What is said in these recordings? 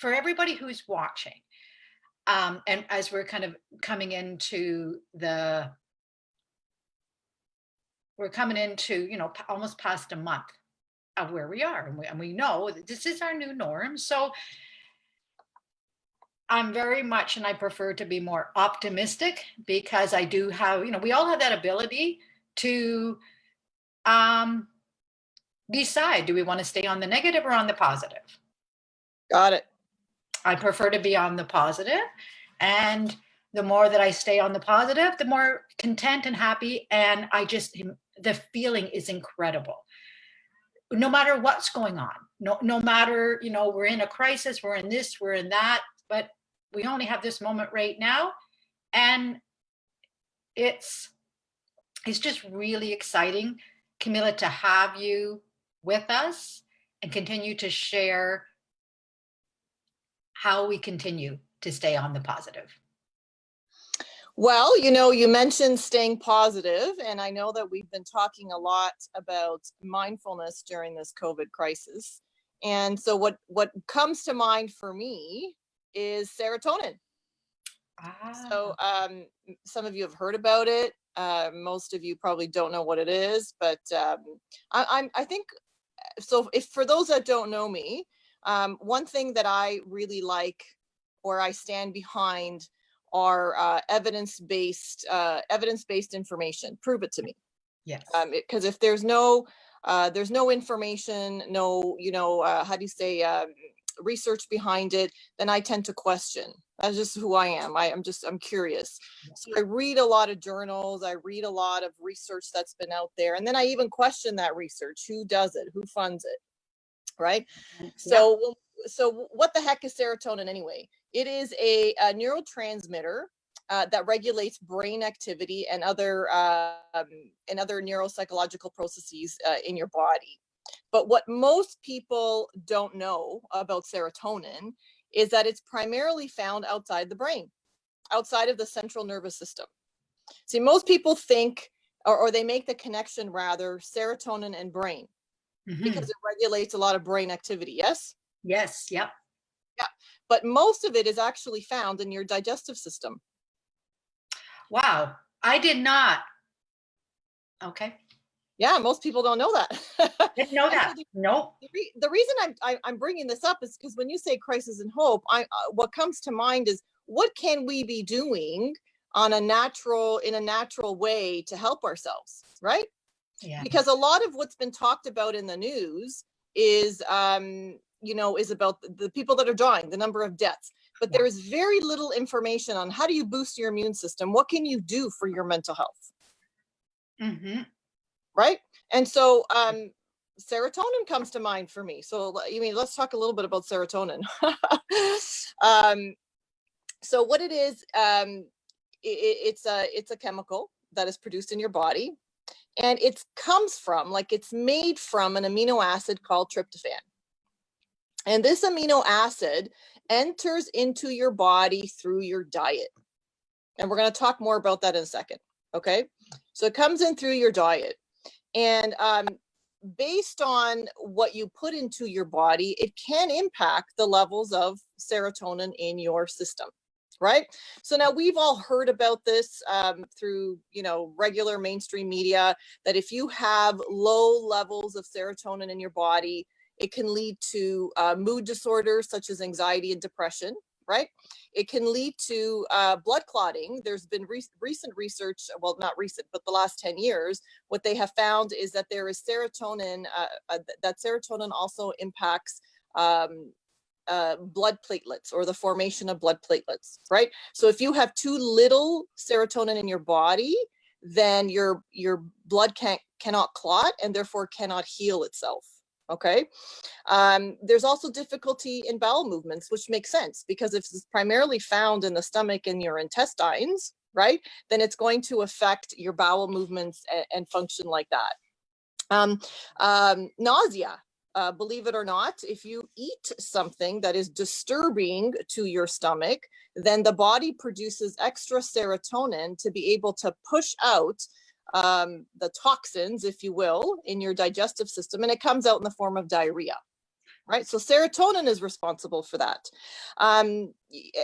for everybody who's watching, and as we're kind of coming into we're coming into, almost past a month of where we are, and we know that this is our new norm. So I'm very much, and I prefer to be more optimistic, because I do have, we all have that ability to decide, do we want to stay on the negative or on the positive? Got it. I prefer to be on the positive, and the more that I stay on the positive, the more content and happy, and the feeling is incredible. No matter what's going on, no matter, we're in a crisis, we're in this, we're in that, but we only have this moment right now. And it's just really exciting, Camilla, to have you with us and continue to share how we continue to stay on the positive. Well, you mentioned staying positive, and I know that we've been talking a lot about mindfulness during this COVID crisis. And so what comes to mind for me is serotonin. So some of you have heard about it. Most of you probably don't know what it is, but I think, so if for those that don't know me, one thing that I really like, or I stand behind, are evidence-based information. Prove it to me. Yes. Because if there's no information, no, how do you say, research behind it, then I tend to question. That's just who I am. I'm curious. So I read a lot of journals. I read a lot of research that's been out there. And then I even question that research. Who does it? Who funds it? Right? Yeah. So what the heck is serotonin anyway? It is a neurotransmitter that regulates brain activity and other neuropsychological processes in your body. But what most people don't know about serotonin is that it's primarily found outside the brain, outside of the central nervous system. See, most people think, or they make the connection rather, serotonin and brain, because it regulates a lot of brain activity. Yes? Yes. Yep. Yeah. But most of it is actually found in your digestive system. Wow. I did not. Okay. Yeah, most people don't know that. Didn't know that. No. The reason I'm bringing this up is because when you say crisis and hope, what comes to mind is, what can we be doing in a natural way to help ourselves, right? Yeah. Because a lot of what's been talked about in the news is is about the people that are dying, the number of deaths. But there is very little information on how do you boost your immune system? What can you do for your mental health? Right? And so serotonin comes to mind for me. So let's talk a little bit about serotonin. So what it is, it's a chemical that is produced in your body, and it's made from an amino acid called tryptophan. And this amino acid enters into your body through your diet. And we're going to talk more about that in a second. Okay. So it comes in through your diet. And based on what you put into your body, it can impact the levels of serotonin in your system. Right. So now we've all heard about this through, regular mainstream media, that if you have low levels of serotonin in your body, it can lead to mood disorders such as anxiety and depression, right? It can lead to blood clotting. There's been recent research, well, not recent, but the last 10 years, what they have found is that there is serotonin, that serotonin also impacts blood platelets, or the formation of blood platelets, right? So if you have too little serotonin in your body, then your blood cannot clot and therefore cannot heal itself. Okay. There's also difficulty in bowel movements, which makes sense, because if it's primarily found in the stomach and your intestines, right, then it's going to affect your bowel movements and function like that. Nausea. Believe it or not, if you eat something that is disturbing to your stomach, then the body produces extra serotonin to be able to push out the toxins, if you will, in your digestive system, and it comes out in the form of diarrhea. right? So serotonin is responsible for that.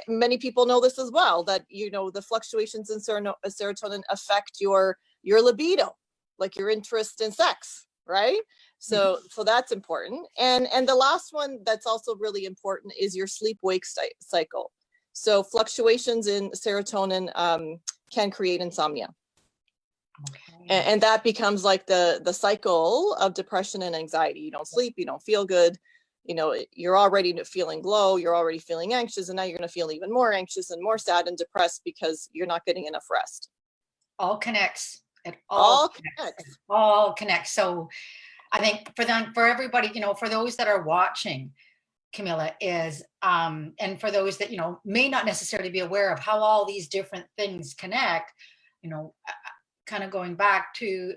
Many people know this as well, that, you know, the fluctuations in serotonin affect your libido, like your interest in sex, right? So that's important. And the last one that's also really important is your sleep-wake cycle. So fluctuations in serotonin can create insomnia. Okay. And that becomes like the cycle of depression and anxiety. You don't sleep, you don't feel good, you know, you're already feeling low, you're already feeling anxious, and now you're going to feel even more anxious and more sad and depressed because you're not getting enough rest. All connects. It All connects. connects. It all connects. So I think for everybody, you know, for those that are watching, Camilla, is and for those that, you know, may not necessarily be aware of how all these different things connect, you know, kind of going back to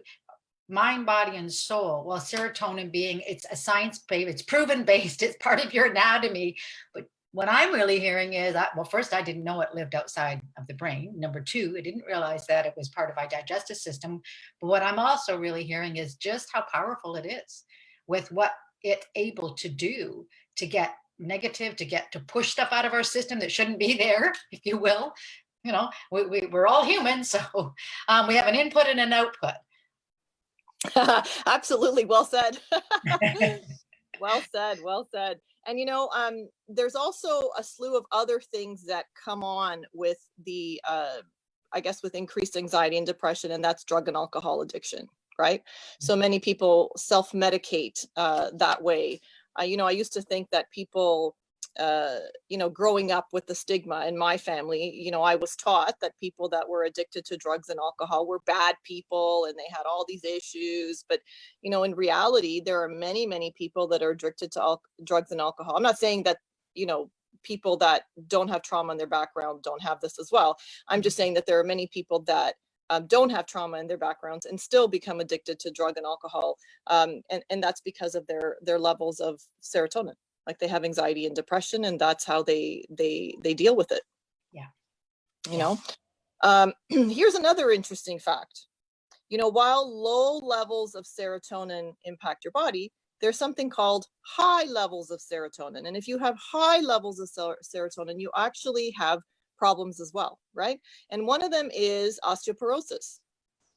mind, body, and soul. Well, serotonin being, it's a science based, it's proven based, it's part of your anatomy. But what I'm really hearing is that, well, first, I didn't know it lived outside of the brain. Number two, I didn't realize that it was part of our digestive system. But what I'm also really hearing is just how powerful it is with what it's able to do to get negative, to push stuff out of our system that shouldn't be there, if you will. You know, we're all human, so we have an input and an output. Absolutely. Well said. Well said. Well said. And, you know, there's also a slew of other things that come on with the, I guess, with increased anxiety and depression, and that's drug and alcohol addiction, right? So many people self-medicate that way. You know, I used to think that people, you know, growing up with the stigma in my family, you know, I was taught that people that were addicted to drugs and alcohol were bad people and they had all these issues. But, you know, in reality, there are many, many people that are addicted to drugs and alcohol. I'm not saying that, you know, people that don't have trauma in their background don't have this as well. I'm just saying that there are many people that don't have trauma in their backgrounds and still become addicted to drug and alcohol. And that's because of their levels of serotonin. Like they have anxiety and depression, and that's how they deal with it. Yeah. You know, here's another interesting fact. You know, while low levels of serotonin impact your body, there's something called high levels of serotonin. And if you have high levels of serotonin, you actually have problems as well, right? And one of them is osteoporosis.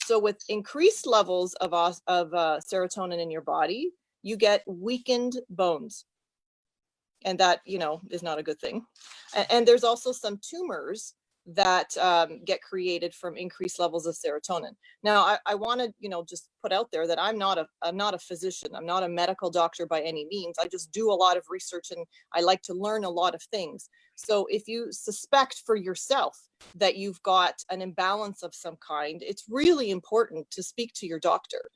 So with increased levels of serotonin in your body, you get weakened bones. And that, you know, is not a good thing. And there's also some tumors that get created from increased levels of serotonin. Now, I want to, you know, just put out there that I'm not a physician. I'm not a medical doctor by any means. I just do a lot of research and I like to learn a lot of things. So if you suspect for yourself that you've got an imbalance of some kind, it's really important to speak to your doctor.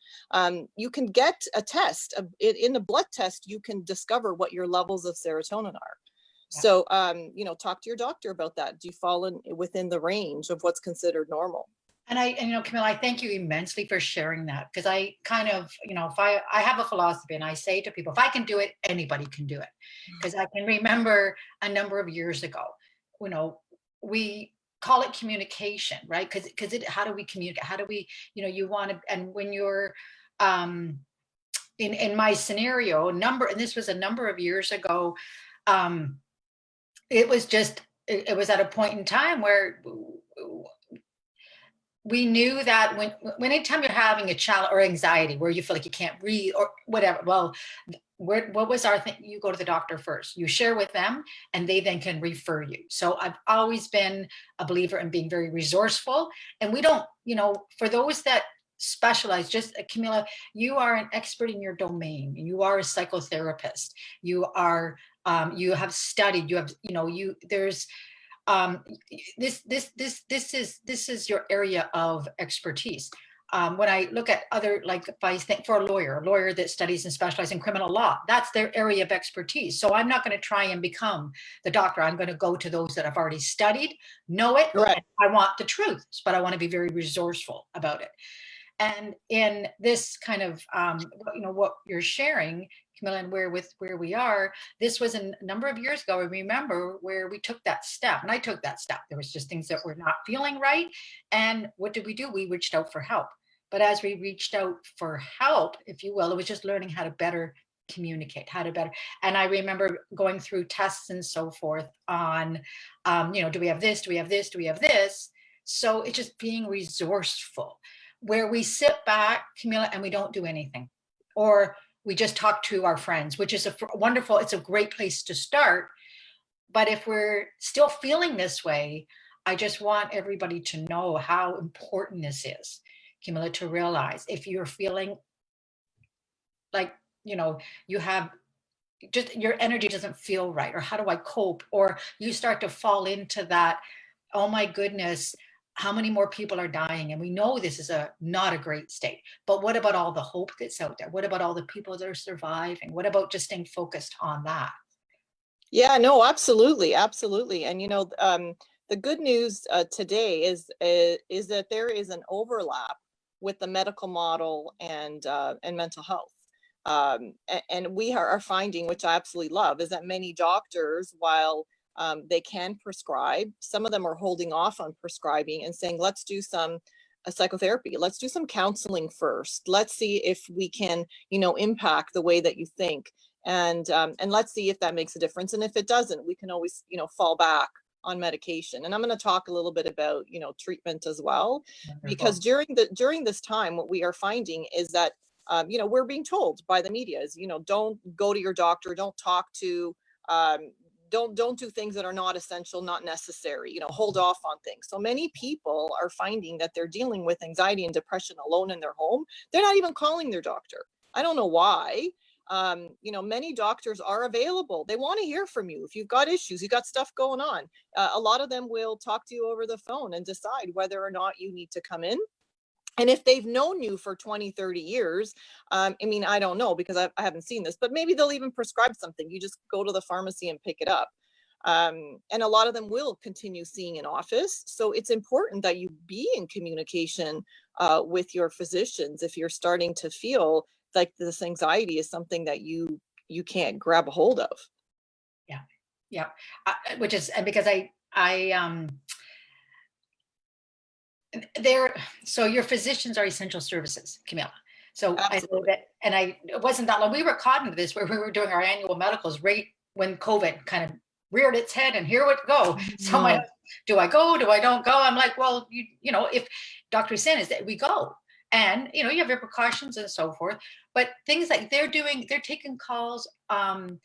You can get a test. In a blood test, you can discover what your levels of serotonin are. Yeah. So, you know, talk to your doctor about that. Do you fall within the range of what's considered normal? And you know, Camilla, I thank you immensely for sharing that, because I kind of, you know, if I have a philosophy and I say to people, if I can do it, anybody can do it. Because I can remember a number of years ago, you know, we call it communication, right? Because how do we communicate? How do we, you know, you want to, and when you're, in my scenario, and this was a number of years ago, it was just, it was at a point in time where we knew that when anytime you're having a challenge or anxiety where you feel like you can't breathe or whatever, well, what was our thing? You go to the doctor first, you share with them, and they then can refer you. So I've always been a believer in being very resourceful. And we don't, you know, for those that specialize, just Camilla, you are an expert in your domain. You are a psychotherapist. You are, you have studied, you have, you know, there's, this is your area of expertise. When I look at other, like if I think for a lawyer that studies and specializes in criminal law, that's their area of expertise. So I'm not going to try and become the doctor. I'm going to go to those that have already studied, know it. Right. I want the truth, but I want to be very resourceful about it. And in this kind of, you know, what you're sharing, Camilla, and where we are, this was a number of years ago. I remember where we took that step, and I took that step. There was just things that were not feeling right. And what did we do? We reached out for help. But as we reached out for help, if you will, it was just learning how to better communicate, how to better. And I remember going through tests and so forth on, do we have this? Do we have this? Do we have this? So it's just being resourceful, where we sit back, Camilla, and we don't do anything, or we just talk to our friends, which is wonderful. It's a great place to start. But if we're still feeling this way, I just want everybody to know how important this is, Camilla, to realize if you're feeling like, you have just your energy doesn't feel right, or how do I cope? Or you start to fall into that, oh my goodness, how many more people are dying? And we know this is not a great state, but what about all the hope that's out there? What about all the people that are surviving? What about just staying focused on that? Yeah, no, absolutely, absolutely. And the good news today is that there is an overlap with the medical model and mental health. And we are finding, which I absolutely love, is that many doctors, while they can prescribe, some of them are holding off on prescribing and saying, let's do some psychotherapy. Let's do some counseling first. Let's see if we can, impact the way that you think. And let's see if that makes a difference. And if it doesn't, we can always, fall back on medication. And I'm going to talk a little bit about, treatment as well, because during this time, what we are finding is that, we're being told by the media is, don't go to your doctor, don't talk to, don't do things that are not essential, not necessary, hold off on things. So many people are finding that they're dealing with anxiety and depression alone in their home. They're not even calling their doctor. I don't know why. Many doctors are available. They want to hear from you. If you've got issues, you've got stuff going on. A lot of them will talk to you over the phone and decide whether or not you need to come in. And if they've known you for 20, 30 years, I don't know, because I haven't seen this, but maybe they'll even prescribe something. You just go to the pharmacy and pick it up. And a lot of them will continue seeing in office. So it's important that you be in communication with your physicians if you're starting to feel like this anxiety is something that you can't grab a hold of. Yeah. Which is, and because so your physicians are essential services, Camilla. So Absolutely. I know that, and it wasn't that long, we were caught into this where we were doing our annual medicals right when COVID kind of reared its head, and here it go. So my, do I go? Do I don't go? I'm like, well, if Dr. Sen is that we go, and you have your precautions and so forth, but things like they're taking calls. I'm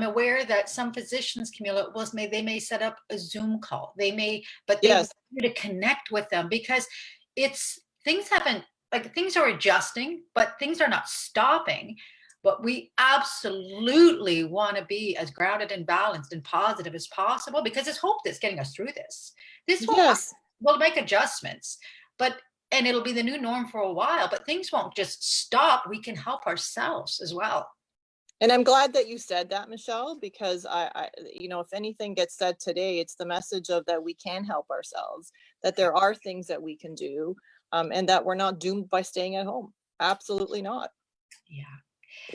aware that some physicians, Camilla, they may set up a Zoom call. They may, but they want you to connect with them, because things are adjusting, but things are not stopping. But we absolutely want to be as grounded and balanced and positive as possible, because it's hope that's getting us through this. We'll make adjustments, and it'll be the new norm for a while, but things won't just stop. We can help ourselves as well. And I'm glad that you said that, Michelle, because I if anything gets said today, it's the message of that we can help ourselves, that there are things that we can do, and that we're not doomed by staying at home. Absolutely not. Yeah.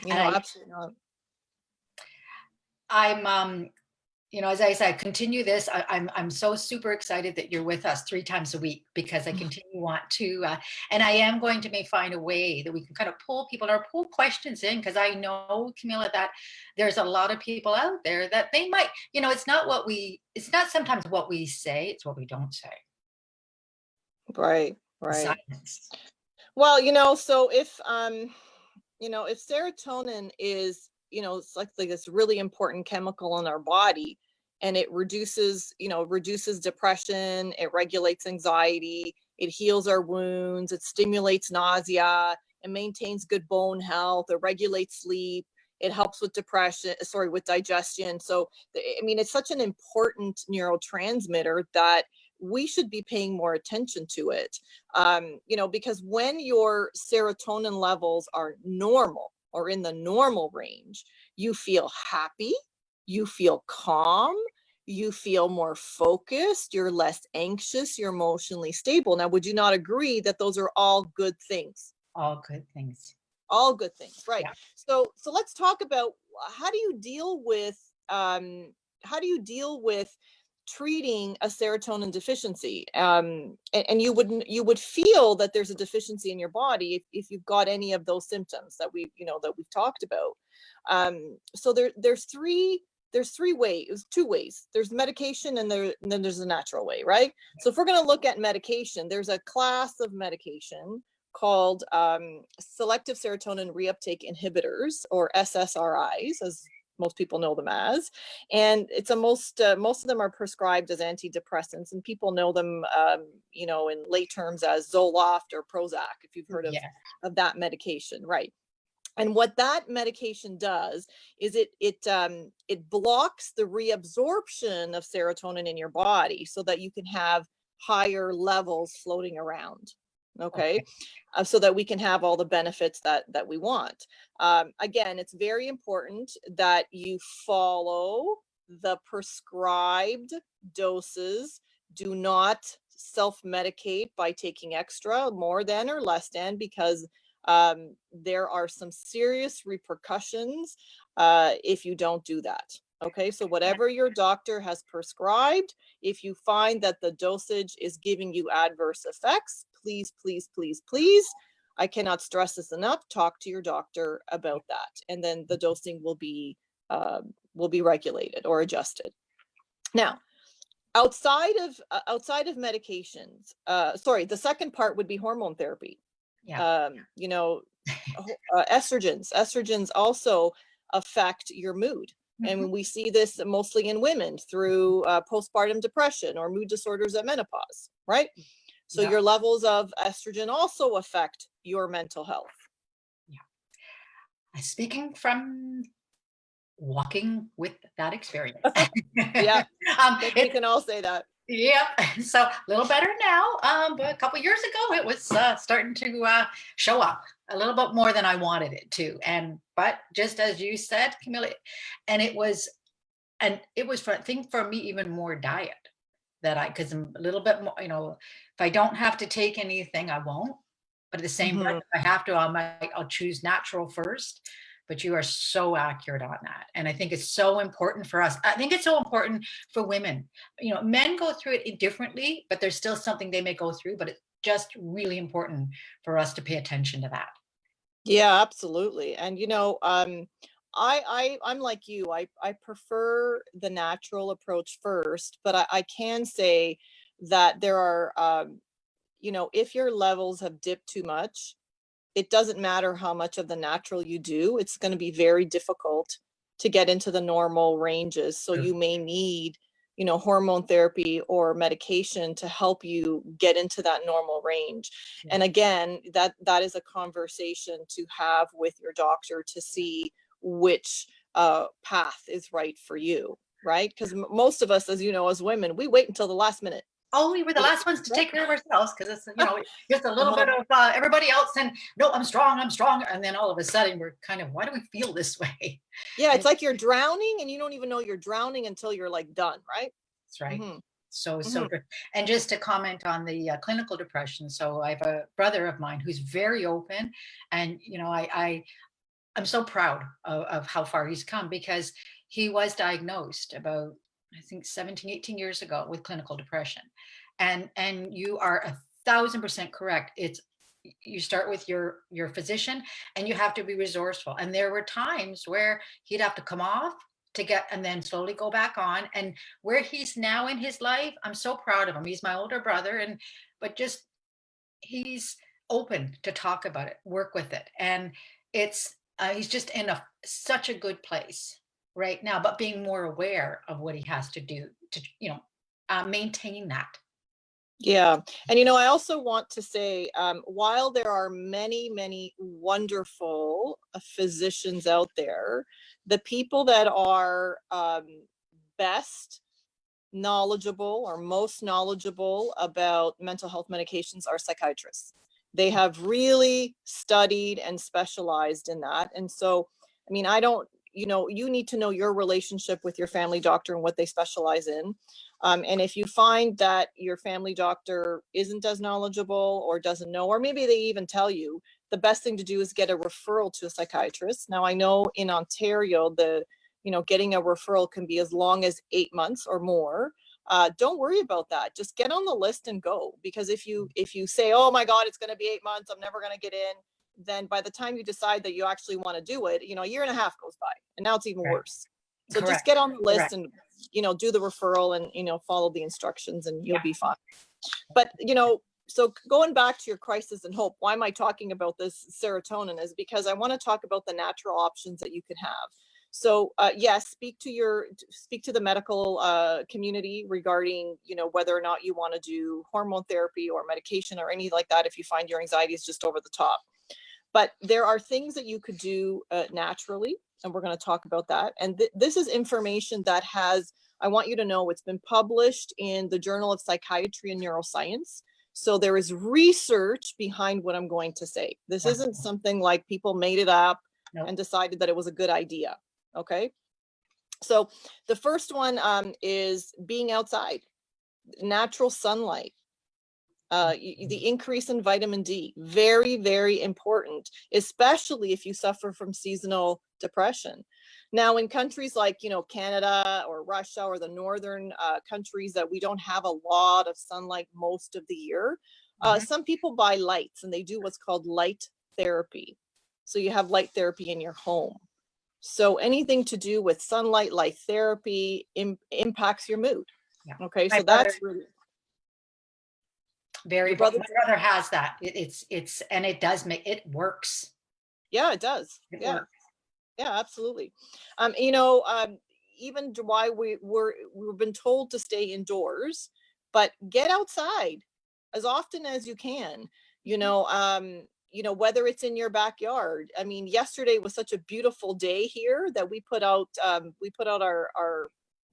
Absolutely not. I'm, as I said, continue this. I'm so super excited that you're with us 3 times a week, because I want to, and I am going to find a way that we can kind of pull people or pull questions in, because I know, Camilla, that there's a lot of people out there that they might, it's not sometimes what we say, it's what we don't say. Right. Silence. Well, so if serotonin is, it's like this really important chemical in our body, and it reduces depression, it regulates anxiety, it heals our wounds, it stimulates nausea, it maintains good bone health, it regulates sleep, it helps with with digestion. So, it's such an important neurotransmitter that we should be paying more attention to it. Because when your serotonin levels are normal or in the normal range, you feel happy, you feel calm, you feel more focused, you're less anxious, you're emotionally stable. Now, would you not agree that those are all good things? All good things. All good things, right? Yeah. So let's talk about how do you deal with treating a serotonin deficiency. And you would feel that there's a deficiency in your body if you've got any of those symptoms that we've talked about. So there's two ways. There's medication and then there's a natural way, right? So if we're going to look at medication, there's a class of medication called selective serotonin reuptake inhibitors, or SSRIs, as most people know them as. And it's most of them are prescribed as antidepressants, and people know them, in lay terms as Zoloft or Prozac, if you've heard of that medication, right? And what that medication does is it blocks the reabsorption of serotonin in your body so that you can have higher levels floating around. Okay. So that we can have all the benefits that we want. Again, it's very important that you follow the prescribed doses. Do not self-medicate by taking extra, more than or less than, because there are some serious repercussions if you don't do that. Okay, so whatever your doctor has prescribed, if you find that the dosage is giving you adverse effects, please, please, please, please, I cannot stress this enough, talk to your doctor about that. And then the dosing will be regulated or adjusted. Now, outside of medications, the second part would be hormone therapy. Estrogens also affect your mood. And we see this mostly in women through postpartum depression or mood disorders at menopause, right? So your levels of estrogen also affect your mental health. Yeah. Speaking from walking with that experience. Yeah, we can all say that. Yeah, so a little better now, but a couple years ago it was starting to show up a little bit more than I wanted it to. But just as you said, Camilla, and it was I think for me even more diet because I'm a little bit more, if I don't have to take anything, I won't. But at the same breath, if I have to, I'll choose natural first. But you are so accurate on that. And I think it's so important for us. I think it's so important for women. Men go through it differently, but there's still something they may go through, but it's just really important for us to pay attention to that. Yeah, absolutely. And, I'm like you, I prefer the natural approach first, but I can say that there are, if your levels have dipped too much, it doesn't matter how much of the natural you do, it's going to be very difficult to get into the normal ranges. So you may need, hormone therapy or medication to help you get into that normal range. Yeah. And again, that is a conversation to have with your doctor to see which path is right for you, right? Because most of us, as you know, as women, we wait until the last minute. Oh, we were the last ones to take care of ourselves because it's, just a little bit of everybody else and no, I'm strong. And then all of a sudden we're kind of, why do we feel this way? Yeah, it's like you're drowning and you don't even know you're drowning until you're like done, right? That's right. Mm-hmm. So good. And just to comment on the clinical depression. So I have a brother of mine who's very open and, I'm so proud of how far he's come because he was diagnosed about, I think 17, 18 years ago with clinical depression. And you are 1,000% correct. You start with your physician and you have to be resourceful. And there were times where he'd have to come off and then slowly go back on. And where he's now in his life, I'm so proud of him. He's my older brother, but he's open to talk about it, work with it. And he's just in such a good place right now, but being more aware of what he has to do to, maintain that. Yeah. And, I also want to say, while there are many, many wonderful physicians out there, the people that are best knowledgeable or most knowledgeable about mental health medications are psychiatrists. They have really studied and specialized in that. And so, you need to know your relationship with your family doctor and what they specialize in. And if you find that your family doctor isn't as knowledgeable or doesn't know, or maybe they even tell you, the best thing to do is get a referral to a psychiatrist. Now, I know in Ontario, getting a referral can be as long as 8 months or more. don't worry about that. Just get on the list and go. Because if you say, oh my God, it's going to be 8 months, I'm never going to get in, then by the time you decide that you actually want to do it, a year and a half goes by, and now it's even worse. So just get on the list and, do the referral and, follow the instructions, and you'll be fine. But, so going back to your crisis and hope, why am I talking about this serotonin is because I want to talk about the natural options that you could have. So yes, speak to the medical community regarding, whether or not you want to do hormone therapy or medication or any like that if you find your anxiety is just over the top. But there are things that you could do naturally, and we're going to talk about that. And this is information that I want you to know, it's been published in the Journal of Psychiatry and Neuroscience. So there is research behind what I'm going to say. This isn't something like people made it up and decided that it was a good idea. Okay. So the first one is being outside, natural sunlight. The increase in vitamin D, very, very important, especially if you suffer from seasonal depression. Now, in countries like, Canada or Russia or the northern countries that we don't have a lot of sunlight most of the year, some people buy lights and they do what's called light therapy. So you have light therapy in your home. So anything to do with sunlight, light therapy impacts your mood. Yeah. Okay, so that's really very. My brother has that. It's and it does make it works. Yeah, it does. It works. Yeah, absolutely. Even why we've been told to stay indoors, but get outside as often as you can. Whether it's in your backyard. I mean, yesterday was such a beautiful day here that we put out our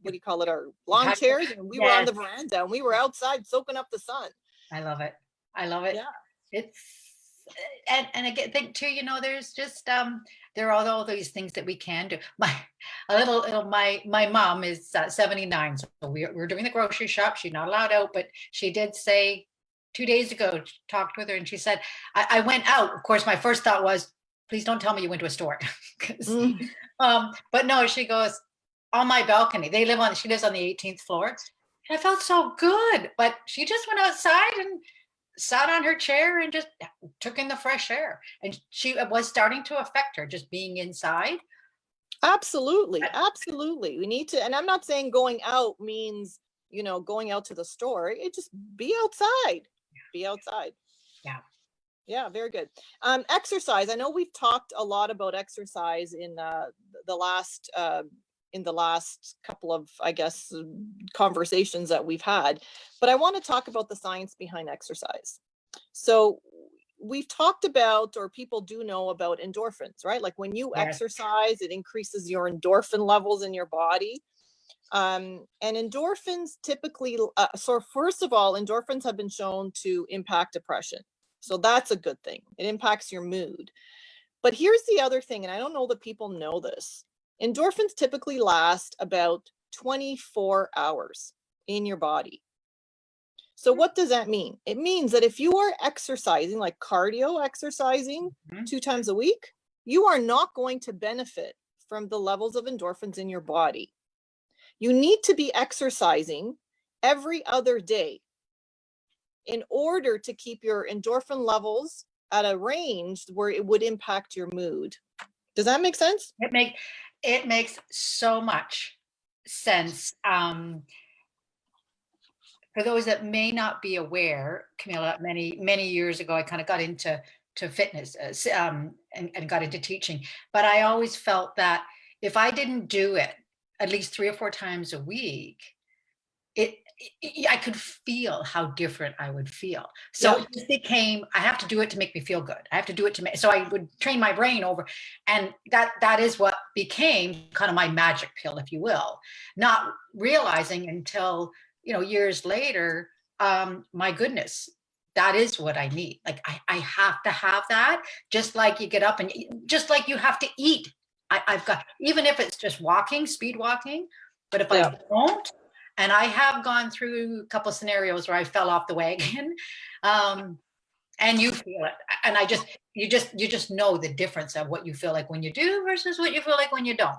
what do you call it, our lawn chairs, and we were on the veranda and we were outside soaking up the sun. I love it. Yeah. It's and I think too, there's just there are all these things that we can do. My mom is 79, so we're doing the grocery shop. She's not allowed out, but she did say 2 days ago, talked with her, and she said, I went out. Of course, my first thought was, please don't tell me you went to a store. But no, she goes, on my balcony. She lives on the 18th floor. And I felt so good. But she just went outside and sat on her chair and just took in the fresh air. And it was starting to affect her, just being inside. Absolutely. We need to, and I'm not saying going out means, going out to the store. It just be outside. Be outside. Yeah, very good. Exercise. I know we've talked a lot about exercise in the last couple of, I guess, conversations that we've had, but I want to talk about the science behind exercise. So we've talked about, or people do know about, endorphins, right? Like when you exercise, it increases your endorphin levels in your body. And endorphins typically, so first of all, endorphins have been shown to impact depression. So that's a good thing. It impacts your mood. But here's the other thing, and I don't know that people know this. Endorphins typically last about 24 hours in your body. So what does that mean? It means that if you are exercising, like cardio exercising 2 times a week, you are not going to benefit from the levels of endorphins in your body. You need to be exercising every other day in order to keep your endorphin levels at a range where it would impact your mood. Does that make sense? It makes so much sense. For those that may not be aware, Camilla, many years ago, I kind of got into fitness and got into teaching. But I always felt that if I didn't do it at least 3 or 4 times a week, I could feel how different I would feel. So it just became, I have to do it to make me feel good. I have to do it so I would train my brain over. And that is what became kind of my magic pill, if you will, not realizing until, years later, my goodness, that is what I need. Like I have to have that, just like you get up and just like you have to eat. I've got, even if it's just walking, speed walking, but if I don't, and I have gone through a couple of scenarios where I fell off the wagon, and you feel it. And you just know the difference of what you feel like when you do versus what you feel like when you don't.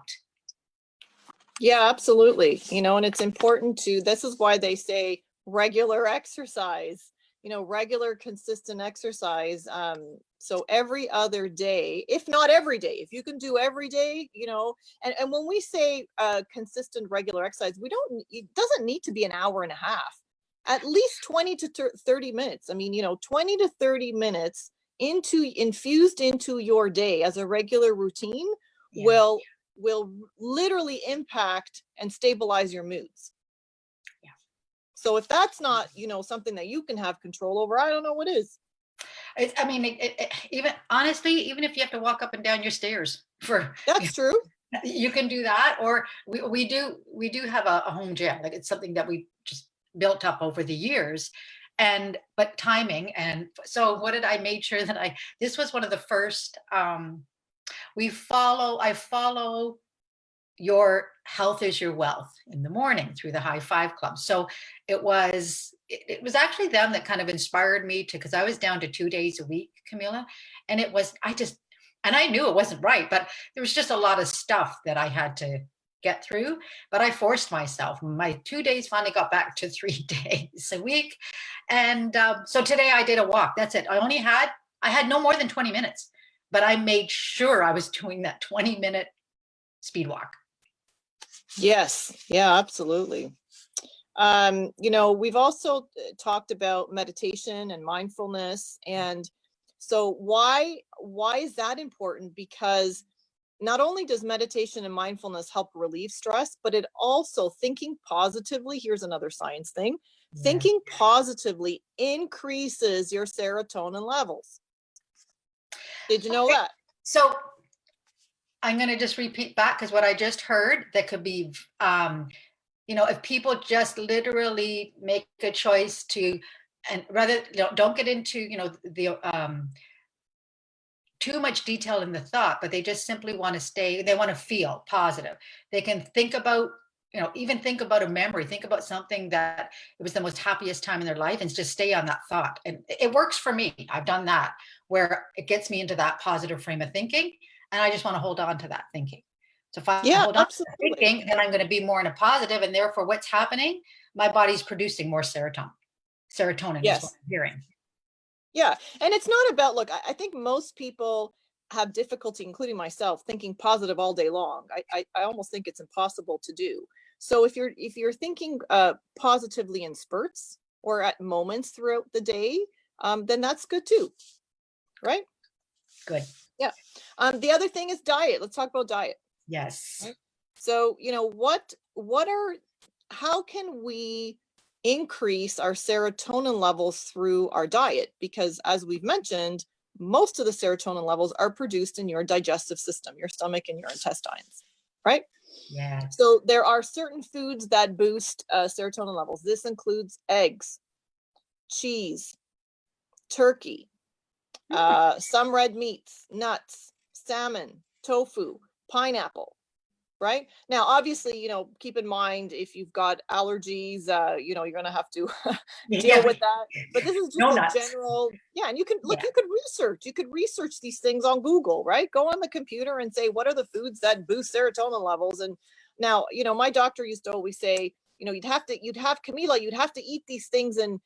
Yeah, absolutely. And it's important this is why they say regular exercise, regular consistent exercise. So every other day, if not every day, if you can do every day, and when we say consistent regular exercise, it doesn't need to be an hour and a half, at least 20 to 30 minutes. I mean, 20 to 30 minutes infused into your day as a regular routine Yeah. will literally impact and stabilize your moods. Yeah. So if that's not, something that you can have control over, I don't know what is. I mean, even honestly, even if you have to walk up and down your stairs That's true. you can do that. Or we do have a home gym. Like, it's something that we just built up over the years. But timing. And so what did I made sure that this was one of the first, I follow Your Health is Your Wealth in the morning through the High Five Club. So it was actually them that kind of inspired me to, because I was down to 2 days a week, Camilla. And I knew it wasn't right, but there was just a lot of stuff that I had to get through. But I forced myself. My 2 days finally got back to 3 days a week. And so today I did a walk. That's it. I had no more than 20 minutes, but I made sure I was doing that 20-minute speed walk. Yes. Yeah, absolutely. We've also talked about meditation and mindfulness. And so why is that important? Because not only does meditation and mindfulness help relieve stress, but it also, thinking positively, here's another science thing, thinking positively increases your serotonin levels. Did you know that? So I'm going to just repeat back, because what I just heard, that could be, if people just literally make a choice to, and rather, don't get into, the too much detail in the thought, but they just simply want to they want to feel positive. They can think about, even think about a memory, think about something that it was the most happiest time in their life, and just stay on that thought. And it works for me. I've done that, where it gets me into that positive frame of thinking. And I just want to hold on to that thinking. So if I hold on to that thinking, then I'm going to be more in a positive, and therefore what's happening? My body's producing more serotonin. Serotonin is what I'm hearing. Yeah. And it's not about, look, I think most people have difficulty, including myself, thinking positive all day long. I almost think it's impossible to do. So if you're thinking positively in spurts or at moments throughout the day, then that's good too. Right? Good. Yeah. The other thing is diet. Let's talk about diet. Yes. Right? So, how can we increase our serotonin levels through our diet? Because as we've mentioned, most of the serotonin levels are produced in your digestive system, your stomach and your intestines, right? Yeah. So there are certain foods that boost serotonin levels. This includes eggs, cheese, turkey, some red meats, nuts, salmon, tofu, pineapple. Right now, obviously, keep in mind, if you've got allergies, you're going to have to deal with that. But this is just general. Yeah. And you can look, you could research these things on Google, right? Go on the computer and say, what are the foods that boost serotonin levels? And now, my doctor used to always say, you'd have to eat these things in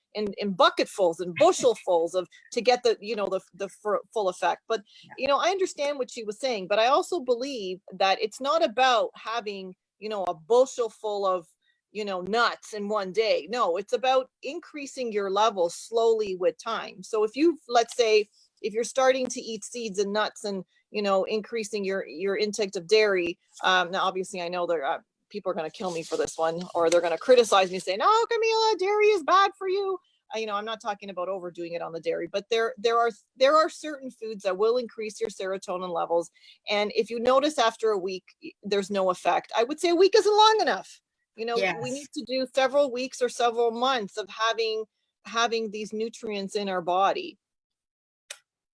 bucketfuls and bushelfuls to get the full effect. But, I understand what she was saying, but I also believe that it's not about having, a bushel full of, nuts in one day. No, it's about increasing your levels slowly with time. So let's say, if you're starting to eat seeds and nuts and, increasing your intake of dairy, now, obviously, I know there people are going to kill me for this one, or they're going to criticize me, saying, "No, Camilla, dairy is bad for you." I'm not talking about overdoing it on the dairy, but there are certain foods that will increase your serotonin levels. And if you notice after a week, there's no effect, I would say a week isn't long enough. Yes. We need to do several weeks or several months of having these nutrients in our body.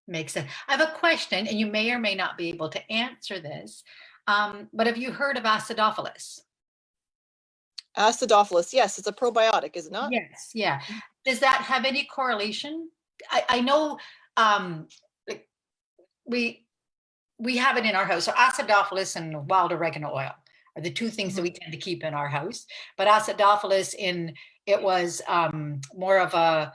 Makes sense. I have a question, and you may or may not be able to answer this. But have you heard of acidophilus? Acidophilus, yes, it's a probiotic, is it not? Yes, yeah. Does that have any correlation? I know, we have it in our house. So acidophilus and wild oregano oil. are the two things that we tend to keep in our house. But acidophilus it was more of a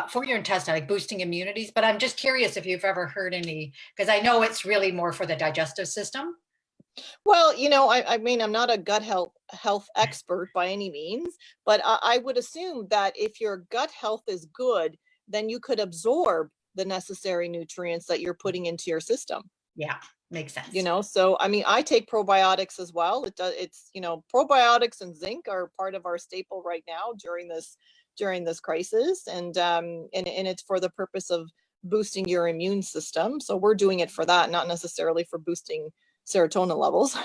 for your intestine, like boosting immunities. But I'm just curious if you've ever heard any, because I know it's really more for the digestive system. Well, I mean, I'm not a gut health expert by any means, but I would assume that if your gut health is good, then you could absorb the necessary nutrients that you're putting into your system. Yeah, makes sense. So I mean, I take probiotics as well. It's probiotics and zinc are part of our staple right now during this crisis, and it's for the purpose of boosting your immune system. So we're doing it for that, not necessarily for boosting serotonin levels.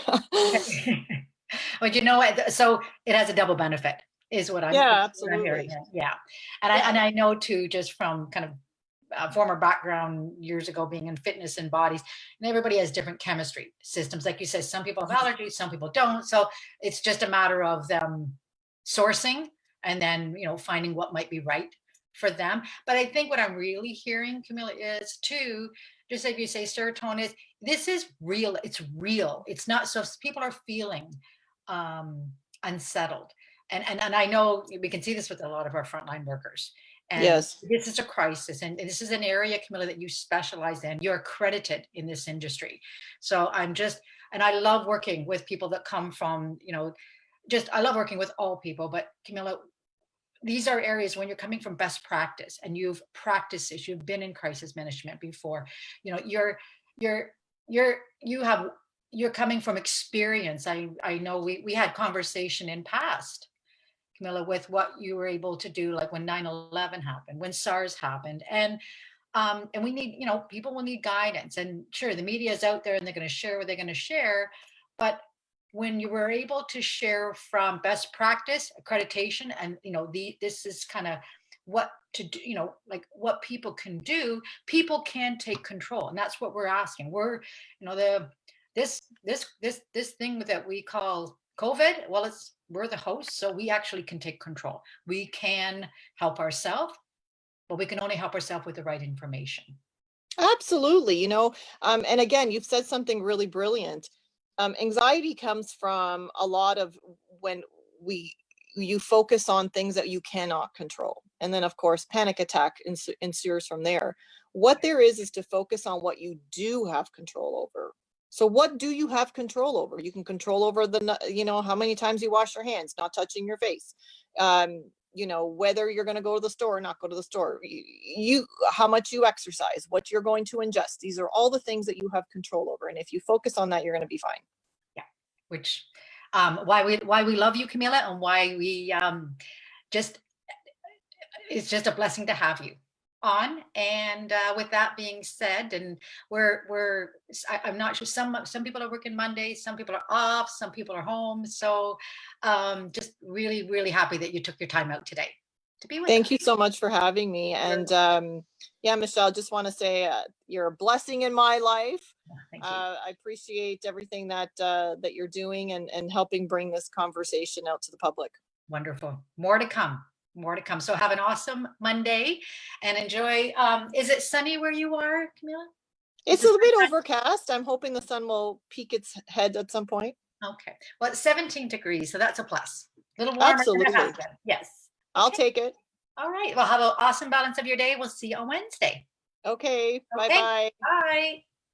But you know what? So it has a double benefit, is what I'm absolutely hearing. Yeah, and I know too, just from kind of former background years ago, being in fitness and bodies, and everybody has different chemistry systems. Like you said, some people have allergies, some people don't. So it's just a matter of them sourcing and then finding what might be right for them. But I think what I'm really hearing, Camilla, is too, just like you say, serotonin this is real. It's real. It's not, so if people are feeling unsettled, and I know we can see this with a lot of our frontline workers. And yes, this is a crisis, and this is an area, Camilla, that you specialize in. You're accredited in this industry. So and I love working with people that come from, I love working with all people, but Camilla, these are areas when you're coming from best practice and you've practiced this, you've been in crisis management before, you're coming from experience. I know we had conversation in past, Camilla, with what you were able to do, like when 9/11 happened, when SARS happened. And we need, people will need guidance. And sure, the media is out there and they're going to share what they're going to share. But when you were able to share from best practice, accreditation, and, this is kind of what to do, like what people can do, people can take control. And that's what we're asking. We're, this thing that we call COVID, well, we're the host, so we actually can take control. We can help ourselves, but we can only help ourselves with the right information. absolutely. And again, you've said something really brilliant. Anxiety comes from a lot of when you focus on things that you cannot control, and then of course panic attack ensues from there. What there is to focus on what you do have control over. So what do you have control over? You can control over how many times you wash your hands, not touching your face. Whether you're going to go to the store or not go to the store, how much you exercise, what you're going to ingest. These are all the things that you have control over. And if you focus on that, you're going to be fine. Yeah. Which, why we love you, Camilla, and why we it's just a blessing to have you on. And with that being said, and I'm not sure, some people are working Mondays, some people are off, some people are home. So just really, really happy that you took your time out today to be with us. Thank you so much for having me. And Michelle, just want to say you're a blessing in my life. Thank you. I appreciate everything that you're doing and helping bring this conversation out to the public. Wonderful. More to come. So have an awesome Monday and enjoy. Is it sunny where you are, Camilla? It's a little bit overcast. I'm hoping the sun will peek its head at some point. Okay. Well, it's 17 degrees, so that's a plus. A little warmer. Absolutely. Than it has been. Yes. I'll take it. All right. Well, have an awesome balance of your day. We'll see you on Wednesday. Okay. Bye-bye. Bye.